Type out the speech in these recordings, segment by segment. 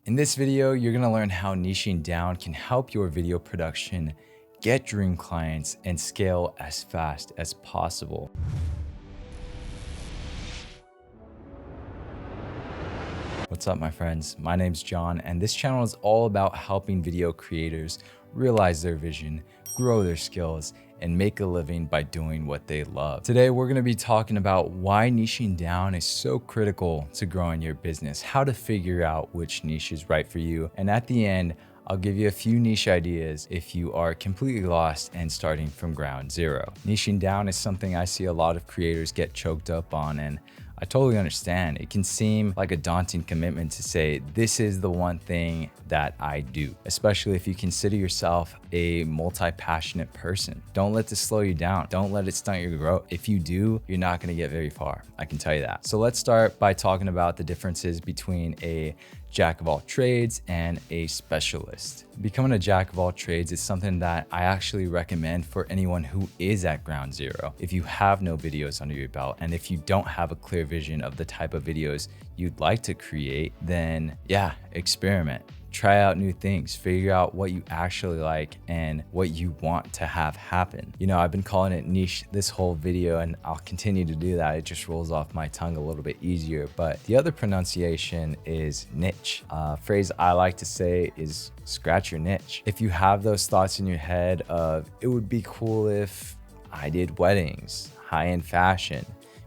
In this video, you're gonna learn how niching down can help your video production get dream clients and scale as fast as possible. What's up, my friends? My name's John, and this channel is all about helping video creators realize their vision, grow their skills, and make a living by doing what they love. Today, we're gonna be talking about why niching down is so critical to growing your business, how to figure out which niche is right for you, and at the end, I'll give you a few niche ideas if you are completely lost and starting from ground zero. Niching down is something I see a lot of creators get choked up on, and I totally understand. It can seem like a daunting commitment to say, this is the one thing that I do, especially if you consider yourself a multi-passionate person. Don't let this slow you down. Don't let it stunt your growth. If you do, you're not gonna get very far. I can tell you that. So let's start by talking about the differences between a jack of all trades and a specialist. Becoming a jack of all trades is something that I actually recommend for anyone who is at ground zero. If you have no videos under your belt, and if you don't have a clear vision of the type of videos you'd like to create, then yeah, experiment. Try out new things, figure out what you actually like and what you want to have happen. You know, I've been calling it niche this whole video, and I'll continue to do that. It just rolls off my tongue a little bit easier. But the other pronunciation is niche. Phrase I like to say is scratch your niche. If you have those thoughts in your head of, it would be cool if I did weddings, high-end fashion,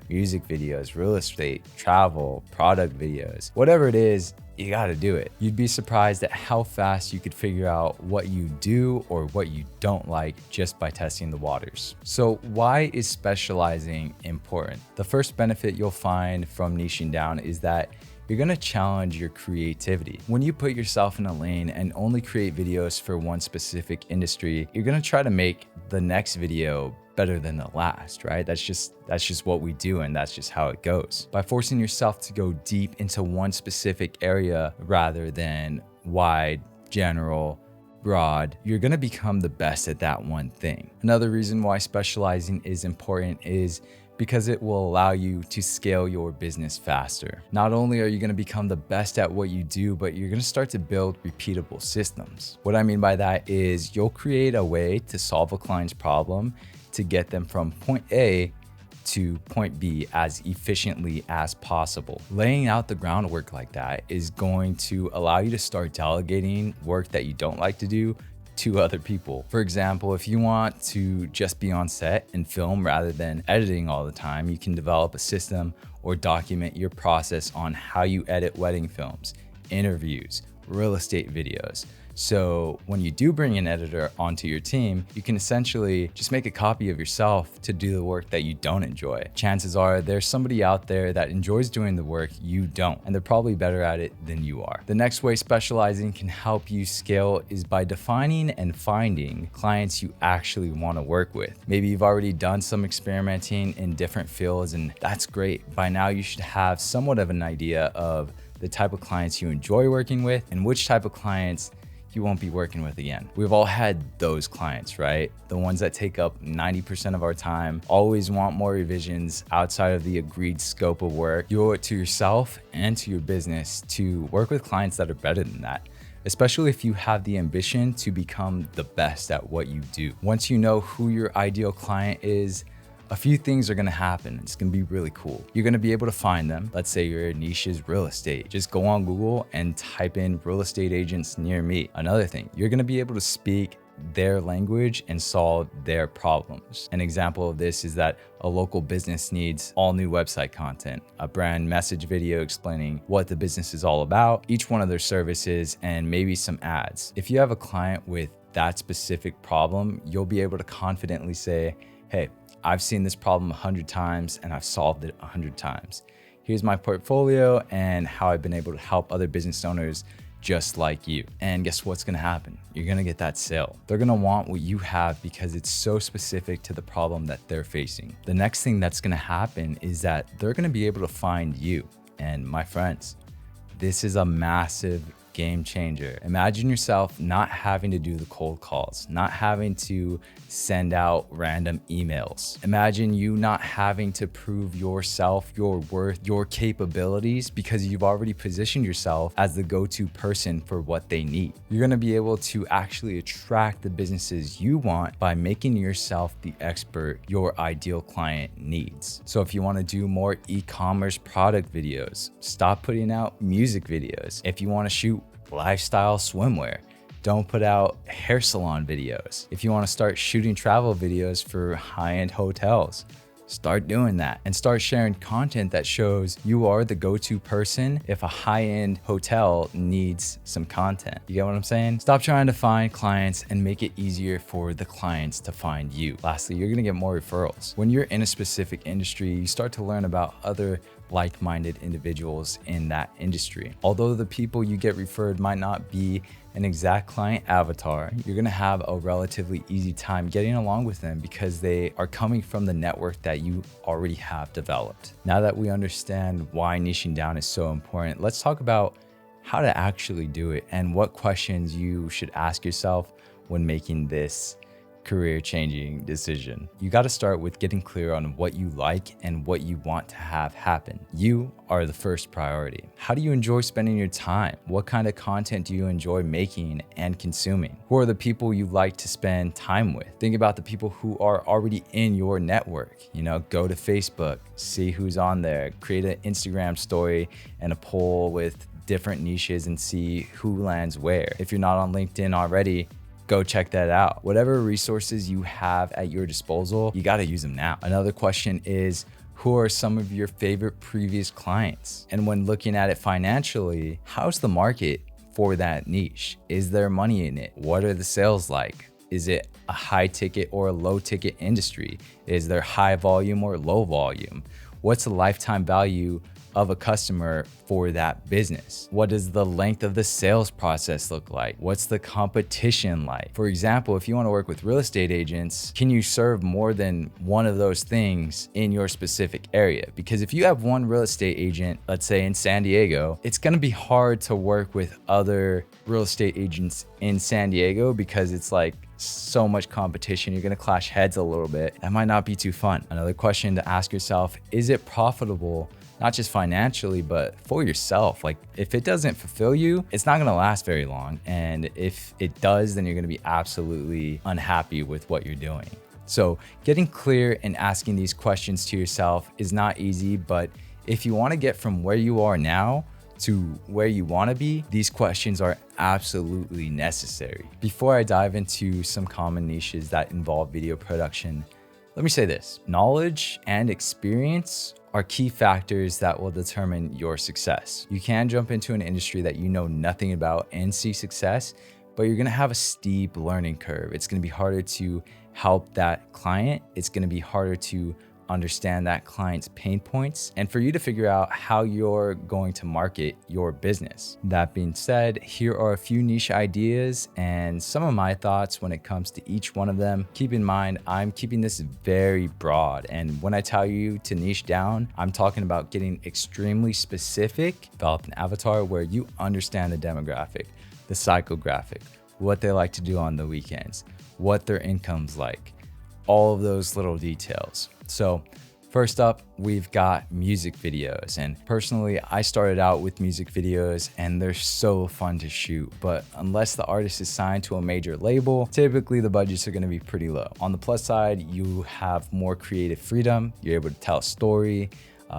music videos, real estate, travel, product videos, whatever it is, you gotta do it. You'd be surprised at how fast you could figure out what you do or what you don't like just by testing the waters. So why is specializing important? The first benefit you'll find from niching down is that you're gonna challenge your creativity. When you put yourself in a lane and only create videos for one specific industry, you're gonna try to make the next video better than the last, right? That's just what we do, and that's just how it goes. By forcing yourself to go deep into one specific area rather than wide, general, broad, you're gonna become the best at that one thing. Another reason why specializing is important is because it will allow you to scale your business faster. Not only are you gonna become the best at what you do, but you're gonna start to build repeatable systems. What I mean by that is you'll create a way to solve a client's problem to get them from point A to point B as efficiently as possible. Laying out the groundwork like that is going to allow you to start delegating work that you don't like to do to other people. For example, if you want to just be on set and film rather than editing all the time, you can develop a system or document your process on how you edit wedding films, interviews, real estate videos. So when you do bring an editor onto your team, you can essentially just make a copy of yourself to do the work that you don't enjoy. Chances are there's somebody out there that enjoys doing the work you don't, and they're probably better at it than you are. The next way specializing can help you scale is by defining and finding clients you actually want to work with. Maybe you've already done some experimenting in different fields, and that's great. By now you should have somewhat of an idea of the type of clients you enjoy working with and which type of clients you won't be working with again. We've all had those clients, right? The ones that take up 90% of our time, always want more revisions outside of the agreed scope of work. You owe it to yourself and to your business to work with clients that are better than that, especially if you have the ambition to become the best at what you do. Once you know who your ideal client is, a few things are gonna happen. It's gonna be really cool. You're gonna be able to find them. Let's say your niche is real estate. Just go on Google and type in real estate agents near me. Another thing, you're gonna be able to speak their language and solve their problems. An example of this is that a local business needs all new website content, a brand message video explaining what the business is all about, each one of their services, and maybe some ads. If you have a client with that specific problem, you'll be able to confidently say, hey, I've seen this problem 100 times and I've solved it 100 times. Here's my portfolio and how I've been able to help other business owners just like you. And guess what's gonna happen? You're gonna get that sale. They're gonna want what you have because it's so specific to the problem that they're facing. The next thing that's gonna happen is that they're gonna be able to find you. And my friends, this is a massive game changer. Imagine yourself not having to do the cold calls, not having to send out random emails. Imagine you not having to prove yourself, your worth, your capabilities, because you've already positioned yourself as the go-to person for what they need. You're gonna be able to actually attract the businesses you want by making yourself the expert your ideal client needs. So if you wanna do more e-commerce product videos, stop putting out music videos. If you wanna shoot lifestyle swimwear, don't put out hair salon videos. If you want to start shooting travel videos for high-end hotels, start doing that and start sharing content that shows you are the go-to person if a high-end hotel needs some content. You get what I'm saying? Stop trying to find clients and make it easier for the clients to find you. Lastly, you're gonna get more referrals. When you're in a specific industry, you start to learn about other like-minded individuals in that industry. Although the people you get referred might not be an exact client avatar, you're gonna have a relatively easy time getting along with them because they are coming from the network that you already have developed. Now that we understand why niching down is so important, let's talk about how to actually do it and what questions you should ask yourself when making this career-changing decision. You got to start with getting clear on what you like and what you want to have happen. You are the first priority. How do you enjoy spending your time? What kind of content do you enjoy making and consuming? Who are the people you like to spend time with? Think about the people who are already in your network. You know, go to Facebook, see who's on there, create an Instagram story and a poll with different niches and see who lands where. If you're not on LinkedIn already, go check that out. Whatever resources you have at your disposal, you got to use them now. Another question is, who are some of your favorite previous clients? And when looking at it financially, how's the market for that niche? Is there money in it? What are the sales like? Is it a high ticket or a low ticket industry? Is there high volume or low volume? What's the lifetime value of a customer for that business? What does the length of the sales process look like? What's the competition like? For example, if you want to work with real estate agents, can you serve more than one of those things in your specific area? Because if you have one real estate agent, let's say in San Diego, it's going to be hard to work with other real estate agents in San Diego because it's like so much competition. You're going to clash heads a little bit. That might not be too fun. Another question to ask yourself, is it profitable? Not just financially, but for yourself. Like if it doesn't fulfill you, it's not gonna last very long. And if it does, then you're gonna be absolutely unhappy with what you're doing. So getting clear and asking these questions to yourself is not easy, but if you wanna get from where you are now to where you wanna be, these questions are absolutely necessary. Before I dive into some common niches that involve video production, let me say this: knowledge and experience are key factors that will determine your success. You can jump into an industry that you know nothing about and see success, but you're gonna have a steep learning curve. It's gonna be harder to help that client. It's gonna be harder to understand that client's pain points and for you to figure out how you're going to market your business. That being said, here are a few niche ideas and some of my thoughts when it comes to each one of them. Keep in mind, I'm keeping this very broad. And when I tell you to niche down, I'm talking about getting extremely specific. Develop an avatar where you understand the demographic, the psychographic, what they like to do on the weekends, what their income's like, all of those little details. So first up, we've got music videos. And personally, I started out with music videos and they're so fun to shoot. But unless the artist is signed to a major label, typically the budgets are gonna be pretty low. On the plus side, you have more creative freedom. You're able to tell a story.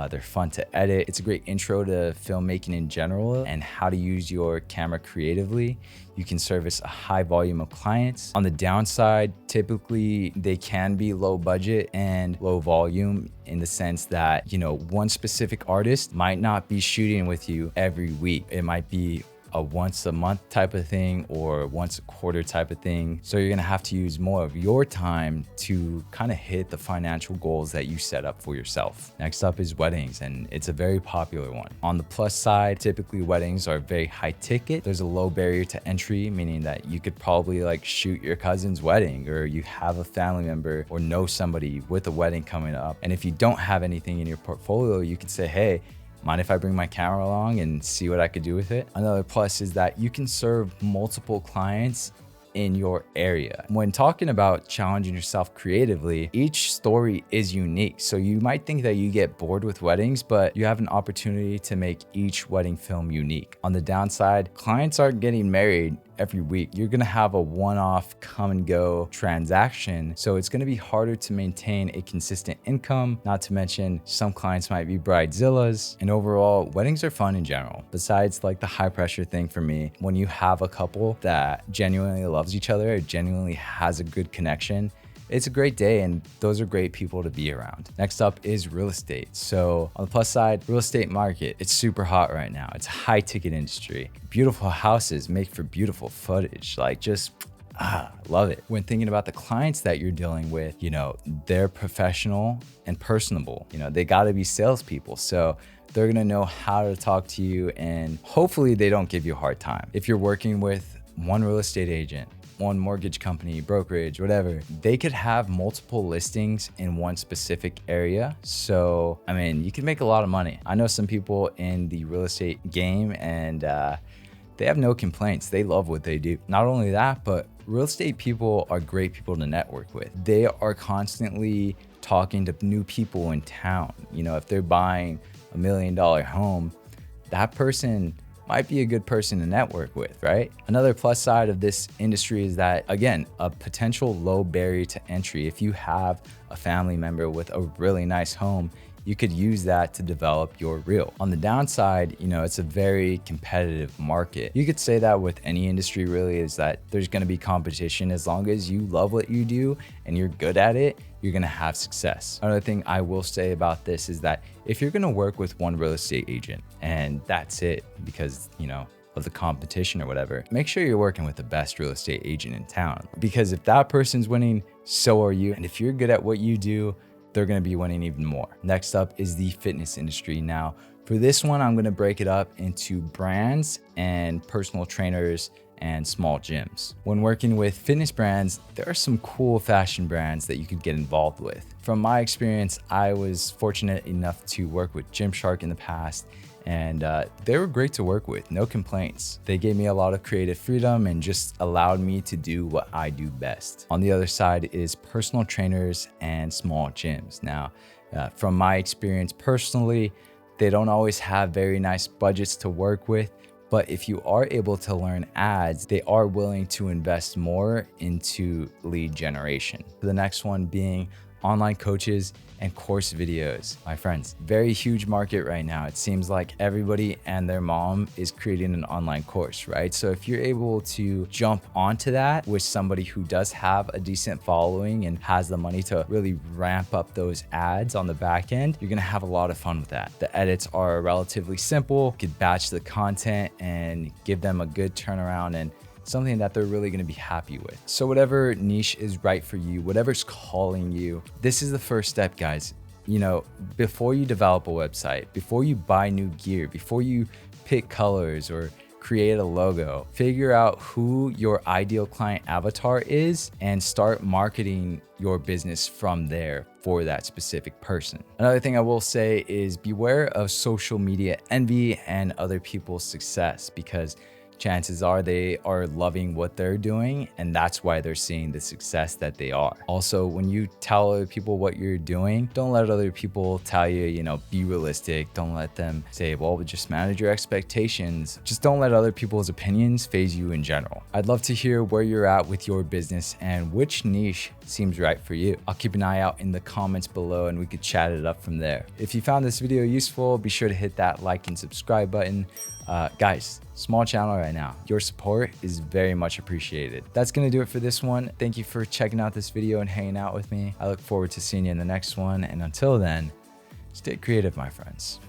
They're fun to edit. It's a great intro to filmmaking in general and how to use your camera creatively. You can service a high volume of clients. On the downside, typically they can be low budget and low volume in the sense that, you know, one specific artist might not be shooting with you every week. It might be a once a month type of thing or once a quarter type of thing. So you're gonna have to use more of your time to kind of hit the financial goals that you set up for yourself. Next up is weddings, and it's a very popular one. On the plus side, typically weddings are very high ticket. There's a low barrier to entry, meaning that you could probably like shoot your cousin's wedding, or you have a family member or know somebody with a wedding coming up. And if you don't have anything in your portfolio, you could say, hey, mind if I bring my camera along and see what I could do with it? Another plus is that you can serve multiple clients in your area. When talking about challenging yourself creatively, each story is unique. So you might think that you get bored with weddings, but you have an opportunity to make each wedding film unique. On the downside, clients aren't getting married every week. You're gonna have a one-off come and go transaction. So it's gonna be harder to maintain a consistent income, not to mention some clients might be bridezillas. And overall, weddings are fun in general. Besides like the high pressure thing for me, when you have a couple that genuinely loves each other, or genuinely has a good connection, it's a great day, and those are great people to be around. Next up is real estate. So on the plus side, real estate market, it's super hot right now. It's a high ticket industry. Beautiful houses make for beautiful footage. Like just, love it. When thinking about the clients that you're dealing with, you know, they're professional and personable. You know, they gotta be salespeople. So they're gonna know how to talk to you, and hopefully they don't give you a hard time. If you're working with one real estate agent, one mortgage company, brokerage, whatever, they could have multiple listings in one specific area. So, I mean, you can make a lot of money. I know some people in the real estate game, and they have no complaints. They love what they do. Not only that, but real estate people are great people to network with. They are constantly talking to new people in town. You know, if they're buying $1 million home, that person might be a good person to network with, right? Another plus side of this industry is that, again, a potential low barrier to entry. If you have a family member with a really nice home, you could use that to develop your reel. On the downside, you know, it's a very competitive market. You could say that with any industry really, is that there's gonna be competition. As long as you love what you do and you're good at it, you're gonna have success. Another thing I will say about this is that if you're gonna work with one real estate agent and that's it because, you know, of the competition or whatever, make sure you're working with the best real estate agent in town. Because if that person's winning, so are you. And if you're good at what you do, they're gonna be winning even more. Next up is the fitness industry. Now, for this one, I'm gonna break it up into brands and personal trainers and small gyms. When working with fitness brands, there are some cool fashion brands that you could get involved with. From my experience, I was fortunate enough to work with Gymshark in the past, and they were great to work with, no complaints. They gave me a lot of creative freedom and just allowed me to do what I do best. On the other side is personal trainers and small gyms. Now, from my experience personally, they don't always have very nice budgets to work with, but if you are able to learn ads, they are willing to invest more into lead generation. The next one being online coaches and course videos. My friends, very huge market right now. It seems like everybody and their mom is creating an online course, right? So if you're able to jump onto that with somebody who does have a decent following and has the money to really ramp up those ads on the back end, you're gonna have a lot of fun with that. The edits are relatively simple. You could batch the content and give them a good turnaround and something that they're really gonna be happy with. So whatever niche is right for you, whatever's calling you, this is the first step, guys. You know, before you develop a website, before you buy new gear, before you pick colors or create a logo, figure out who your ideal client avatar is and start marketing your business from there for that specific person. Another thing I will say is beware of social media envy and other people's success, because chances are they are loving what they're doing, and that's why they're seeing the success that they are. Also, when you tell other people what you're doing, don't let other people tell you, you know, be realistic. Don't let them say, well, just manage your expectations. Just don't let other people's opinions phase you in general. I'd love to hear where you're at with your business and which niche seems right for you. I'll keep an eye out in the comments below and we could chat it up from there. If you found this video useful, be sure to hit that like and subscribe button. Guys, small channel right now. Your support is very much appreciated. That's gonna do it for this one. Thank you for checking out this video and hanging out with me. I look forward to seeing you in the next one. And until then, stay creative, my friends.